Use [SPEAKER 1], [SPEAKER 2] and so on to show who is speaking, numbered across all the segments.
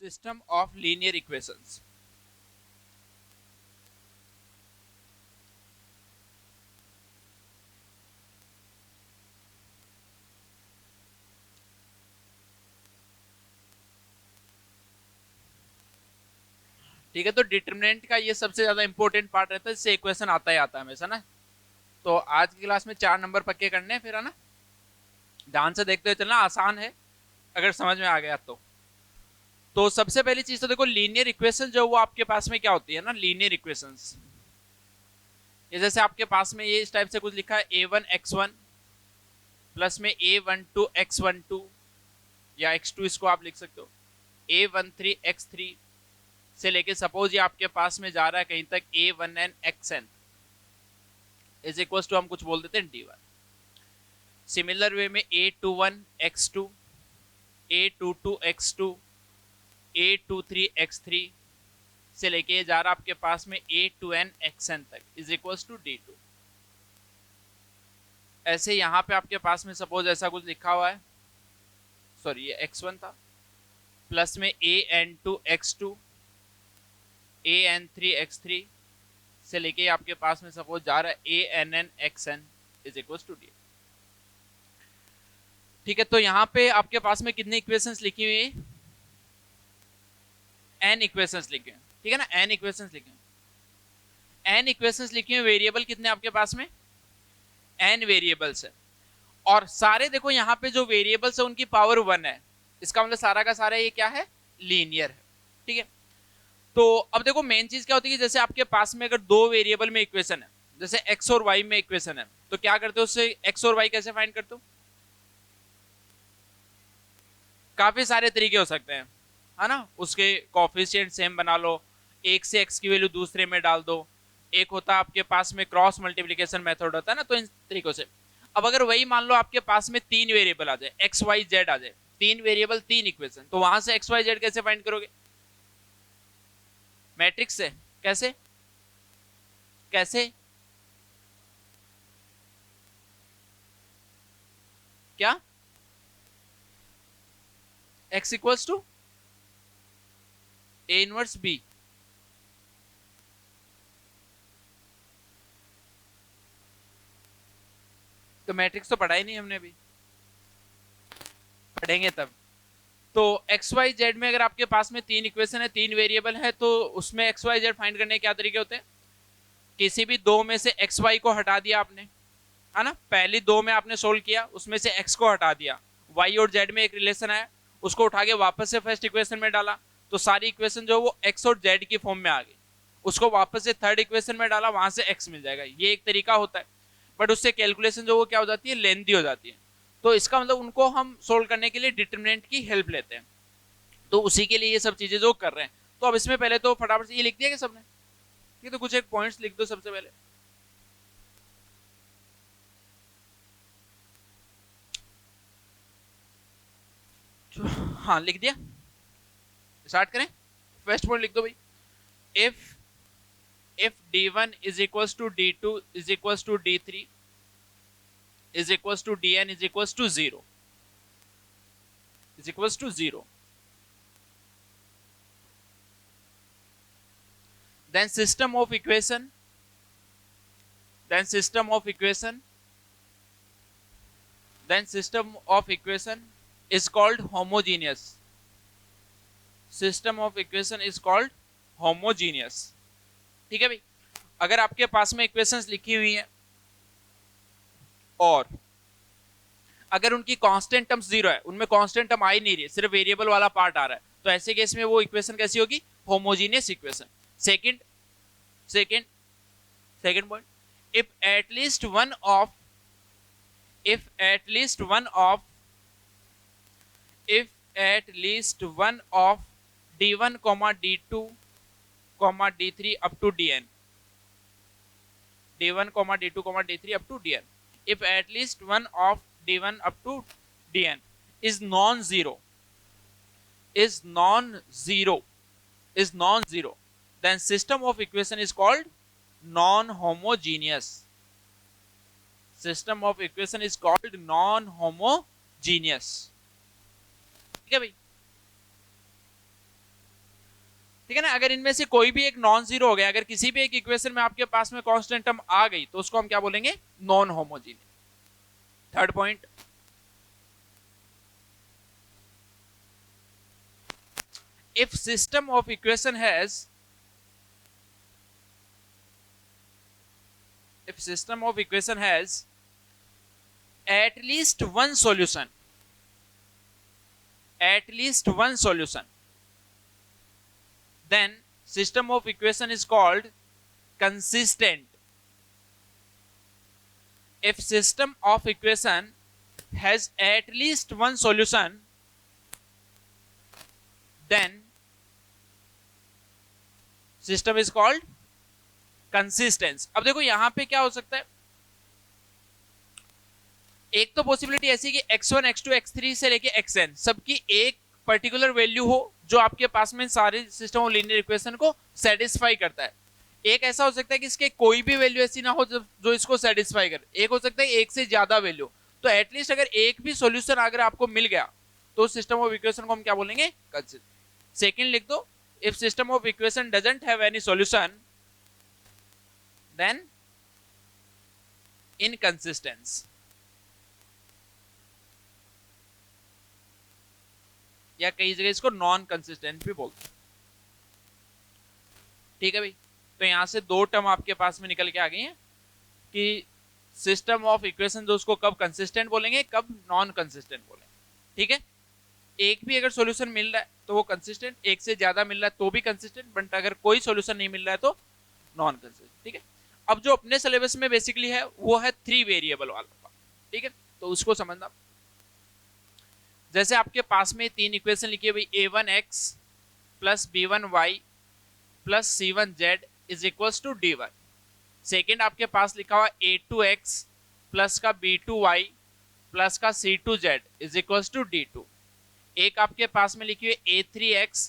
[SPEAKER 1] System of linear equations. ठीक है, तो डिटरमिनेंट का ये सबसे ज्यादा इंपॉर्टेंट पार्ट रहता है, इससे इक्वेशन आता ही आता है हमेशा ना। तो आज की क्लास में 4 नंबर पक्के करने हैं फिर, है ना। ध्यान से देखते हुए चलना, आसान है अगर समझ में आ गया तो सबसे पहली चीज तो देखो, लीनियर इक्वेशन जो वो आपके पास में क्या होती है ना, लीनियर इक्वेशंस। ये जैसे आपके पास में ये इस टाइप से कुछ लिखा है, a1x1 प्लस में a12x12 या x2 इसको आप लिख सकते हो, a13x3 से लेके सपोज ये आपके पास में जा रहा है कहीं तक a1n इज इक्वल टू हम कुछ बोल देते हैं d1। सिमिलर वे में a21x2, a22x2, a23x3 से लेके जा रहा आपके पास में a2nxn तक इज इक्वल टू d2। ऐसे यहां पे आपके पास में सपोज ऐसा कुछ लिखा हुआ है, सॉरी ये x1 था, प्लस में an2x2, an3x3 से लेके आपके पास में सपोज जा रहा है annxn is equal to d। ठीक है, तो यहां पे आपके पास में कितनी इक्वेशंस लिखी हुई है, n इक्वेशंस लिखे हैं, ठीक है ना, n इक्वेशंस लिखे हैं। n इक्वेशंस लिखी हुई, वेरिएबल कितने आपके पास में, n वेरिएबल्स है। और सारे देखो यहाँ पे जो वेरिएबल्स है उनकी पावर 1 है, इसका मतलब सारा का सारा ये क्या है, लीनियर है। ठीक है, तो अब देखो मेन चीज क्या होती है, जैसे आपके पास में अगर दो वेरिएबल में इक्वेशन है, जैसे x और y में इक्वेशन है, तो क्या करते हो उससे x और y कैसे फाइंड करते हो, काफी सारे तरीके हो सकते हैं, है ना। उसके कोफिशिएंट सेम बना लो, एक से x की वैल्यू दूसरे में डाल दो, एक होता है आपके पास में क्रॉस मल्टीप्लिकेशन मेथड होता है ना, तो इन तरीकों से। अब अगर वही मान लो आपके पास में 3 वेरिएबल आ जाए, एक्स वाई जेड आ जाए, 3 वेरिएबल 3 इक्वेशन, तो वहां से एक्स वाई जेड कैसे फाइंड करोगे, मैट्रिक्स से। कैसे कैसे क्या, x equals to A inverse B, तो मैट्रिक्स तो पढ़ा ही नहीं हमने अभी, पढ़ेंगे तब। तो एक्स वाई जेड में अगर आपके पास में 3 इक्वेशन है, 3 वेरिएबल है, तो उसमें एक्स वाई जेड फाइंड करने के क्या तरीके होते हैं, किसी भी दो में से एक्स वाई को हटा दिया आपने, है ना, पहली दो में आपने सोल्व किया, उसमें से एक्स को हटा दिया, वाई और जेड में एक रिलेशन आया, उसको उठा के वापस से फर्स्ट इक्वेशन में डाला, तो सारी इक्वेशन जो वो एक्स और जेड की फॉर्म में आ गई, उसको वापस से थर्ड इक्वेशन में डाला, वहां से एक्स मिल जाएगा, ये एक तरीका होता है। बट उससे कैलकुलेशन जो वो क्या हो जाती है, लेंथी हो जाती है। तो इसका मतलब उनको हम सोल्व करने के लिए डिटरमिनेंट की हेल्प लेते हैं, तो उसी के लिए ये सब चीजें जो कर रहे हैं। तो अब इसमें पहले तो फटाफट से ये लिख दिया कि सबने, ये तो कुछ एक पॉइंट्स लिख दो सबसे पहले। हाँ लिख दिया, स्टार्ट करें। फर्स्ट पॉइंट लिख दो भाई, if d1 is equals to d2 is equals to d3 is equals to dn is equals to 0 is equals to 0, then system of equation, then system of equation, then system of equation is called homogeneous, system of equation is called homogeneous। ठीक है भाई, अगर आपके पास में equations लिखी हुई हैं और अगर उनकी कांस्टेंट टर्म्स 0 है, उनमें कांस्टेंट टर्म आ ही नहीं रही, सिर्फ वेरिएबल वाला पार्ट आ रहा है, तो ऐसे केस में वो इक्वेशन कैसी होगी, homogeneous equation. Second second second point, if at least one of if at least one of if at least one of d1 comma d2 comma d3 up to dn, d1 comma d2 comma d3 up to dn, if at least one of d1 up to dn is non-zero, is non-zero, is non-zero, then system of equation is called non-homogeneous, system of equation is called non-homogeneous। ठीक है भाई, ठीक है ना। अगर इनमें से कोई भी एक नॉन जीरो हो गया, अगर किसी भी एक इक्वेशन में आपके पास में कांस्टेंट टर्म आ गई, तो उसको हम क्या बोलेंगे, non homogeneous. Third point, if system of equation has at least one solution, then system of equation is called consistent. If system of equation has at least one solution, then system is called consistent. अब देखो यहां पे क्या हो सकता है, एक तो पॉसिबिलिटी ऐसी कि x1 x2 x3 से लेके xn सबकी एक पर्टिकुलर वैल्यू हो जो आपके पास में सारे सिस्टम ऑफ लीनियर इक्वेशन को सेटिस्फाई करता है। एक ऐसा हो सकता है कि इसके कोई भी वैल्यू ऐसी ना हो जो इसको सेटिस्फाई करे। एक हो सकता है एक से ज्यादा वैल्यू। तो एटलीस्ट अगर एक भी सॉल्यूशन अगर आपको मिल गया तो सिस्टम ऑफ इक्वेशन को हम क्या बोलेंगे, कंसिस्टेंट। सेकंड लिख दो, if system of equation doesn't have any solution then inconsistence, या कई जगह इसको नॉन कंसिस्टेंट भी बोलते हैं। ठीक है भाई, तो यहां से दो टर्म आपके पास में निकल के आ गई हैं कि सिस्टम ऑफ इक्वेशन जो उसको कब कंसिस्टेंट बोलेंगे, कब नॉन कंसिस्टेंट बोलेंगे। ठीक है, एक भी अगर सॉल्यूशन मिल रहा है तो वो कंसिस्टेंट, एक से ज्यादा मिल रहा है तो भी कंसिस्टेंट, बट अगर कोई सॉल्यूशन नहीं मिल रहा है तो नॉन कंसिस्टेंट। ठीक है, अब जो अपने सिलेबस में बेसिकली है वो है 3 वेरिएबल वाला। ठीक है, तो उसको समझना। जैसे आपके पास में 3 इक्वेशन लिखी हुई, a1x plus b1y plus c1z is equal to d1। Second आपके पास लिखा हुआ a2x प्लस का b2y प्लस का c2z is equal to d2। एक आपके पास में लिखी हुई a3x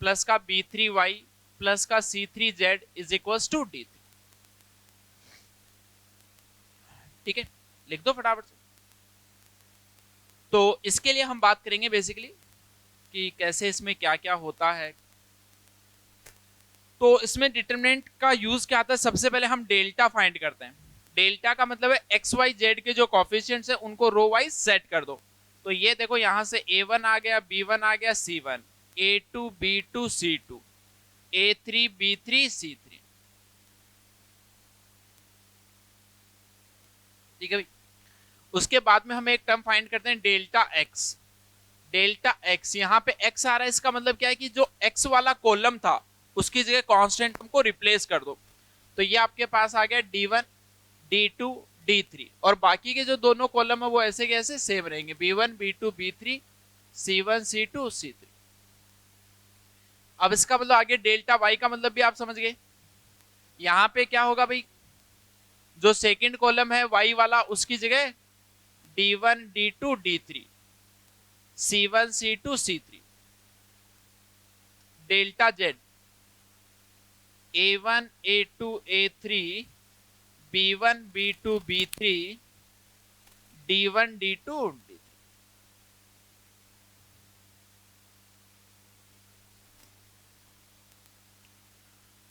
[SPEAKER 1] प्लस का b3y प्लस का c3z is equal to d3। ठीक है, लिख दो फटाफट से। तो इसके लिए हम बात करेंगे बेसिकली कि कैसे इसमें क्या क्या होता है। तो इसमें डिटरमिनेंट का यूज क्या आता है, सबसे पहले हम डेल्टा फाइंड करते हैं। डेल्टा का मतलब है एक्स वाई जेड के जो कोफिशिएंट्स है उनको रो वाइज सेट कर दो। तो ये देखो यहां से a1 आ गया, b1 आ गया, c1, a2 b2 c2, a3 b3 c3। ठीक है भाई, उसके बाद में हम एक टर्म फाइंड करते हैं डेल्टा एक्स। डेल्टा एक्स, यहाँ पे एक्स आ रहा है, इसका मतलब क्या है कि जो एक्स वाला कॉलम था उसकी जगह कांस्टेंट को रिप्लेस कर दो। तो ये आपके पास आ गया d1 d2 d3, और बाकी के जो दोनों कॉलम है वो ऐसे के ऐसे सेम रहेंगे, b1 b2 b3 c1 c2 c3। अब इसका मतलब आगे डेल्टा वाई का मतलब भी आप समझ गए। यहाँ पे क्या होगा भाई, जो सेकंड कॉलम है वाई वाला उसकी जगह d1 d2 d3 c1 c2 c3। Delta Z a1 a2 a3 b1 b2 b3 d1 d2 d3।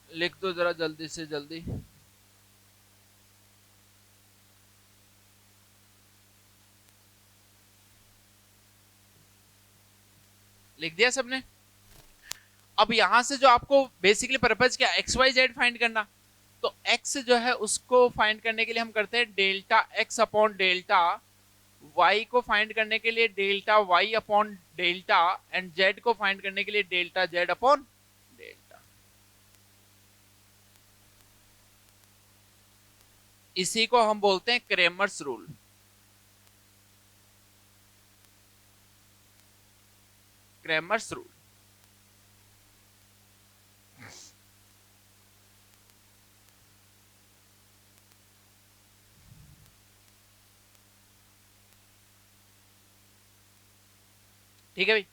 [SPEAKER 1] लिख दो जरा जल्दी से जल्दी। लिख दिया सबने। अब यहां से जो आपको बेसिकली पर्पज क्या, एक्स वाई जेड फाइंड करना। तो एक्स जो है उसको फाइंड करने के लिए हम करते हैं delta x upon delta y, को फाइंड करने के लिए delta y upon delta, and z को फाइंड करने के लिए डेल्टा जेड अपॉन डेल्टा। इसी को हम बोलते हैं क्रेमर्स रूल। Cramer's rule. ठीक है भाई,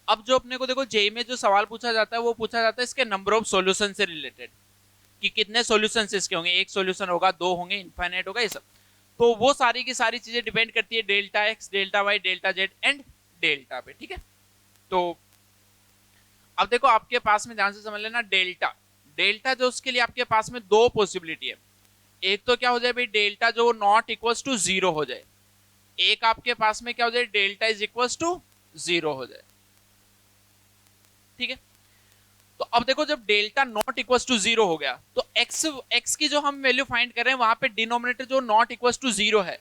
[SPEAKER 1] अब जो अपने को देखो जेई में जो सवाल पूछा जाता है वो पूछा जाता है इसके नंबर ऑफ सॉल्यूशन से रिलेटेड, कि कितने सॉल्यूशंस इसके होंगे, एक सॉल्यूशन होगा, दो होंगे, इनफाइनाइट होगा, ये सब। तो वो सारी की सारी चीजें डिपेंड करती है delta x delta y delta z and delta पे। ठीक है, तो अब देखो आपके पास में ध्यान से समझ लेना, डेल्टा डेल्टा जो उसके लिए आपके पास में दो पॉसिबिलिटी है। एक तो क्या हो जाए भाई, डेल्टा जो नॉट इक्वल्स टू जीरो हो जाए। एक आपके पास में क्या हो जाए, delta is equals to zero हो जाए। ठीक है, तो अब देखो जब delta not equals to zero हो गया तो एक्स की जो हम वैल्यू फाइंड कर रहे हैं वहां पे डिनोमिनेटर जो नॉट इक्वल्स टू जीरो है,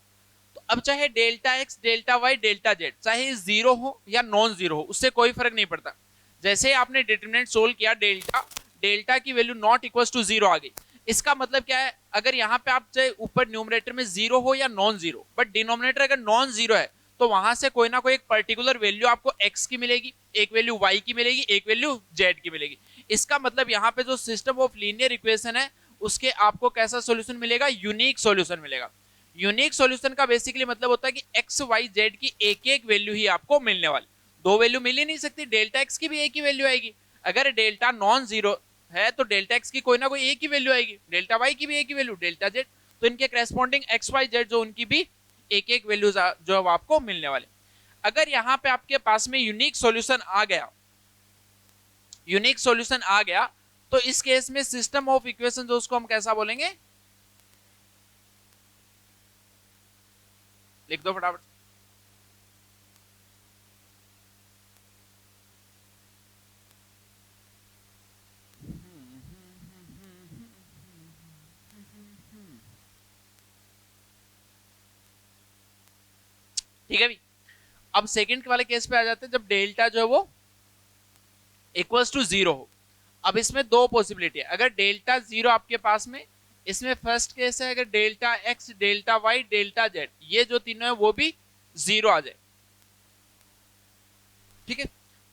[SPEAKER 1] तो अब चाहे delta x delta y delta z चाहे जीरो हो या नॉन जीरो हो, उससे कोई फर्क नहीं पड़ता। जैसे आपने डिटरमिनेंट सोल्व किया, डेल्टा डेल्टा की value not equals to zero आ गई, इसका मतलब क्या है, अगर यहाँ पे आप चाहे ऊपर न्यूमरेटर में जीरो हो या नॉन जीरो, बट डिनोमिनेटर अगर नॉन जीरो है तो वहां से कोई ना कोई एक पर्टिकुलर वैल्यू आपको x की मिलेगी, एक वैल्यू y की मिलेगी, एक वैल्यू z की मिलेगी। इसका मतलब यहाँ पे जो सिस्टम ऑफ लीनियर इक्वेशन है उसके आपको कैसा सॉल्यूशन मिलेगा, यूनिक सॉल्यूशन मिलेगा। यूनिक सॉल्यूशन का बेसिकली मतलब होता है कि x y z की एक एक वैल्यू ही आपको मिलने वाली, दो वैल्यू मिल ही नहीं सकती। डेल्टा x की भी एक ही वैल्यू आएगी, अगर डेल्टा नॉन जीरो है तो डेल्टा x की कोई ना कोई एक ही वैल्यू आएगी, डेल्टा y की भी एक ही वैल्यू, डेल्टा z, तो इनके करेस्पॉन्डिंग एक्स वाई जेड जो उनकी भी एक एक वैल्यू जो आपको मिलने वाले। अगर यहाँ पे आपके पास में यूनिक सॉल्यूशन आ गया, यूनिक सॉल्यूशन आ गया, तो इस केस में सिस्टम ऑफ इक्वेशन जो उसको हम कैसा बोलेंगे, लिख दो फटाफट। ठीक है भी, अब सेकंड वाले केस पे आ जाते हैं, जब डेल्टा जो है वो इक्वल्स टू जीरो हो। अब इसमें दो पॉसिबिलिटी है, अगर डेल्टा जीरो आपके पास में, इसमें फर्स्ट केस है अगर delta x delta y delta z ये जो तीनों है वो भी जीरो आ जाए। ठीक है,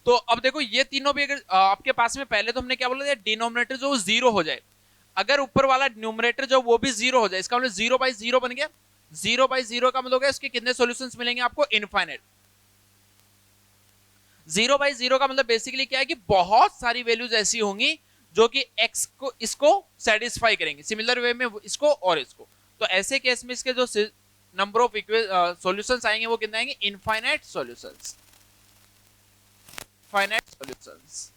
[SPEAKER 1] तो अब देखो ये तीनों भी अगर आपके पास में, पहले तो हमने क्या बोला था, डिनोमिनेटर जो जीरो हो जाए, अगर ऊपर वाला न्यूमरेटर जो वो भी जीरो हो जाए, इसका मतलब जीरो बाई जीरो बन गया। जीरो बाई जीरो का मतलब इसके कितने सॉल्यूशंस मिलेंगे आपको, इनफाइनाइट। जीरो बाई जीरो का मतलब बेसिकली क्या है कि बहुत सारी वैल्यूज ऐसी होंगी जो कि x को इसको सेटिस्फाई करेंगे, सिमिलर वे में इसको और इसको। तो ऐसे केस में इसके जो नंबर ऑफ सॉल्यूशंस आएंगे वो कितने आएंगे, infinite solutions, finite solutions.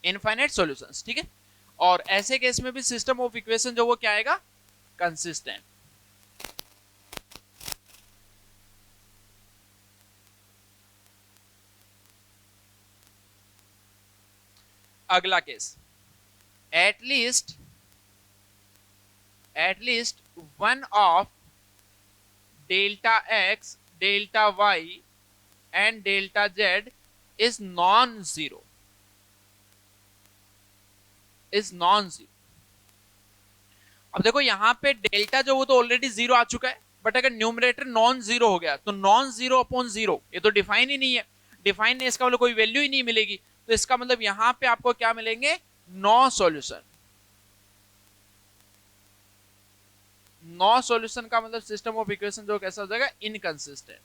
[SPEAKER 1] Infinite solutions, ठीक है। और ऐसे केस में भी सिस्टम ऑफ इक्वेशन जो वो क्या आएगा, कंसिस्टेंट। अगला case, at least one of delta x delta y and delta z is non zero, is non zero. अब देखो यहां पे डेल्टा जो वो तो ऑलरेडी जीरो आ चुका है, बट अगर न्यूमरेटर नॉन जीरो हो गया तो नॉन जीरो अपॉन जीरो ये तो डिफाइन ही नहीं है, डिफाइन नहीं, इसका मतलब कोई वैल्यू ही नहीं मिलेगी। तो इसका मतलब यहां पे आपको क्या मिलेंगे, नो सॉल्यूशन। नो सॉल्यूशन का मतलब सिस्टम ऑफ इक्वेशन जो कैसा हो जाएगा, इनकंसिस्टेंट।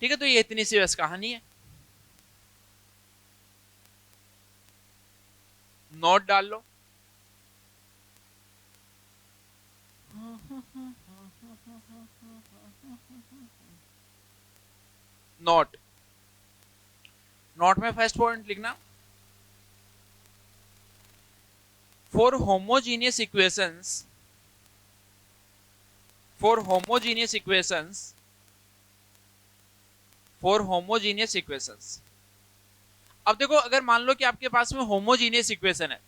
[SPEAKER 1] ठीक है, तो ये इतनी सी बस कहानी है, नोट डाल लो। नोट, नोट में फर्स्ट पॉइंट लिखना, for homogeneous equations, for homogeneous equations, for homogeneous equations। अब देखो अगर मान लो कि आपके पास में होमोजीनियस इक्वेशन है,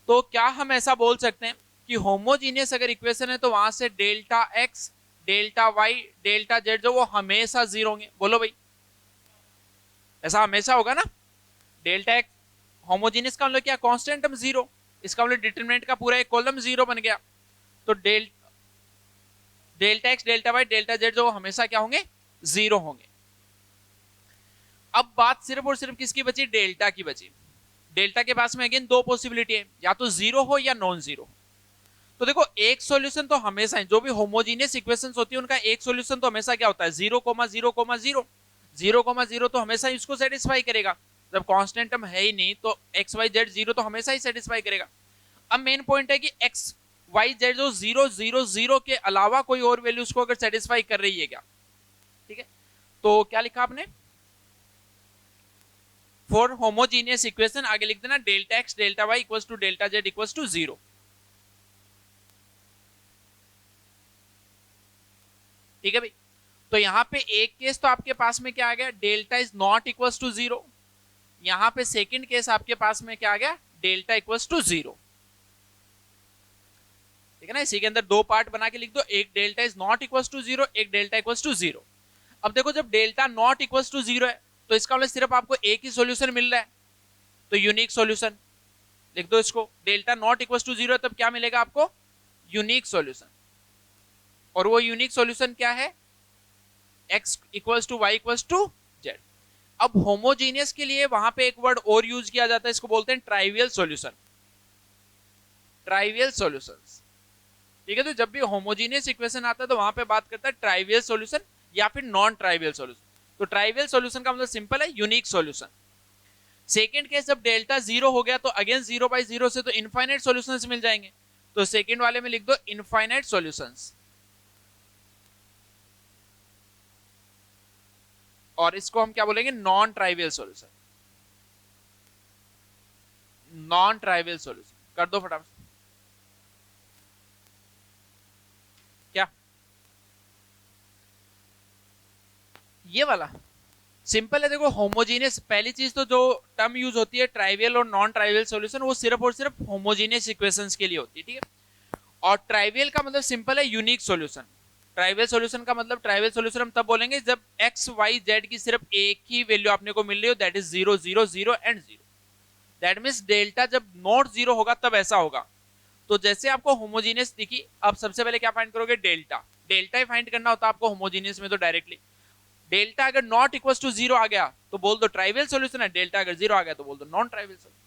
[SPEAKER 1] तो क्या हम ऐसा बोल सकते हैं कि होमोजीनियस अगर इक्वेशन है तो वहां से delta x delta y delta z जो वो हमेशा जीरो होंगे, बोलो भाई, ऐसा हमेशा होगा ना। डेल्टा एक्स होमोजीनियस का मतलब क्या, कांस्टेंट टर्म जीरो, इसका मतलब डिटरमिनेंट का पूरा एक कॉलम जीरो बन गया। तो delta x delta y delta z जो हमेशा क्या होंगे, जीरो होंगे। अब बात सिर्फ और सिर्फ किसकी बची, डेल्टा की बची। डेल्टा के पास में अगेन दो पॉसिबिलिटी है, या तो जीरो हो या नॉन जीरो। तो देखो एक सॉल्यूशन तो हमेशा है, जो भी होमोजीनियस इक्वेशंस होती है उनका एक सॉल्यूशन तो हमेशा क्या होता है, 0,0,0 0,0 तो हमेशा इसको सेटिस्फाई करेगा। जब कांस्टेंट टर्म है ही नहीं तो एक्स वाई जेड जीरो तो हमेशा ही सेटिस्फाई करेगा। अब मेन पॉइंट है कि एक्स वाई जेड जो 0 0 0 के अलावा कोई और वैल्यू उसको अगर सेटिस्फाई कर रही है क्या, ठीक है। तो क्या लिखा आपने, फॉर होमोजीनियस इक्वेशन आगे लिख देना delta x delta y equals to delta z equals to 0। ठीक है भाई। तो यहां पे एक केस तो आपके पास में क्या आ गया, delta is not equals to 0। यहां पे सेकंड केस आपके पास में क्या आ गया, डेल्टा इक्वल्स टू 0। ठीक है ना, इसी के अंदर दो पार्ट बना के लिख दो, एक delta is not equals to 0, एक डेल्टा इक्वल्स टू 0। अब देखो जब डेल्टा नॉट इक्वल्स टू 0 है तो इसका मतलब सिर्फ आपको एक ही सॉल्यूशन मिल रहा है, तो यूनिक सॉल्यूशन लिख दो इसको। डेल्टा नॉट इक्वल्स टू 0 है तब क्या मिलेगा आपको, यूनिक सॉल्यूशन। और वो यूनिक सॉल्यूशन क्या है, x equals to y equals to z. अब होमोजीनियस के लिए वहां पे एक वर्ड और यूज किया जाता है, इसको बोलते हैं ट्राइवियल सॉल्यूशन, ट्राइवियल सॉल्यूशंस। ठीक है, तो जब भी होमोजीनियस इक्वेशन आता है तो वहां पे बात करता है ट्राइवियल सॉल्यूशन या फिर नॉन ट्राइवियल सॉल्यूशन। तो ट्राइवियल सॉल्यूशन का मतलब सिंपल है, यूनिक सॉल्यूशन। सेकंड केस जब डेल्टा 0 हो गया तो अगेन 0/0 से तो इनफाइनाइट सॉल्यूशंस मिल जाएंगे, तो सेकंड वाले में लिख दो इनफाइनाइट सॉल्यूशंस। और इसको हम क्या बोलेंगे, non trivial solution, non trivial solution कर दो फटाफट। क्या ये वाला सिंपल है, देखो होमोजीनियस, पहली चीज तो जो टर्म यूज होती है ट्राइवियल और नॉन ट्राइवियल सॉल्यूशन, वो सिर्फ और सिर्फ होमोजीनियस इक्वेशंस के लिए होती है, ठीक है। और ट्राइवियल का मतलब सिंपल है, यूनिक सॉल्यूशन। ट्राइवियल सॉल्यूशन का मतलब, ट्राइवियल सॉल्यूशन हम तब बोलेंगे जब एक्स वाई जेड की सिर्फ एक ही वैल्यू आपने को मिल रही हो, that is 0 0 0 and 0। That means delta जब नॉट 0 होगा तब ऐसा होगा। तो जैसे आपको होमोजीनियस दिखी, अब सबसे पहले क्या फाइंड करोगे, डेल्टा। डेल्टा ही फाइंड करना होता है आपको होमोजीनियस में, तो डायरेक्टली डेल्टा अगर नॉट इक्वल टू 0 आ गया तो बोल दो ट्राइवियल सॉल्यूशन है, डेल्टा अगर 0 आ गया तो बोल दो नॉन ट्राइवियल सॉल्यूशन।